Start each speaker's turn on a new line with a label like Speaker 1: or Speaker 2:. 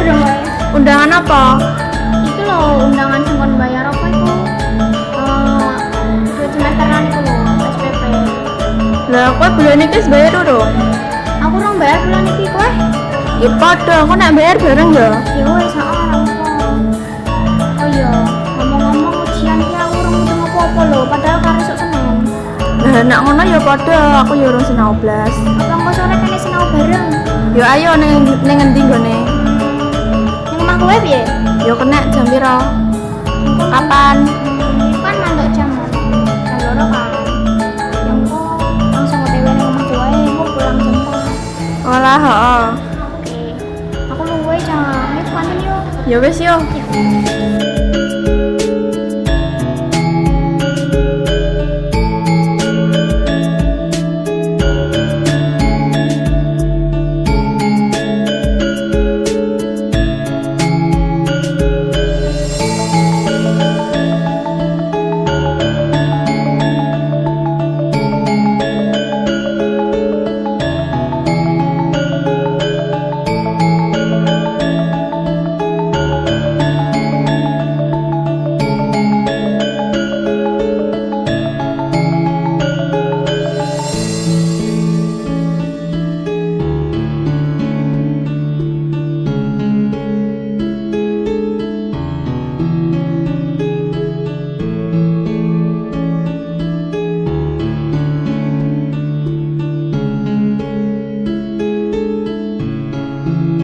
Speaker 1: udah wae.
Speaker 2: Undangan apa?
Speaker 1: Itu loh undangan sing kon bayar apa itu? Duit semesteran itu loh, SPP.
Speaker 2: Lah kowe bulan iki wis bayar urung?
Speaker 1: Aku orang bayar bulan iki kowe.
Speaker 2: Ya padha, kok nek bayar bareng ya.
Speaker 1: Ya wes orang apa. Oh iya, ngomong-ngomong ujian iki aku urung mutung apa-apa lho, padahal karo esuk Senin.
Speaker 2: Lah nek ngono ya padha, aku ya urung sinau blas.
Speaker 1: Apa engko sore kene sinau bareng?
Speaker 2: Ya ayo ning endi nggone?
Speaker 1: Ning omah kowe piye?
Speaker 2: Ya kena jam piro? Kapan?
Speaker 1: Ini kan mantuk jam 2 kan. Yang kok langsung OTW ning omah wae, engko pulang jam 4.
Speaker 2: Olah, heeh.
Speaker 1: Oke. Aku luwe jangan. Ayo kantin yuk.
Speaker 2: Ya wis yo.
Speaker 1: Ya.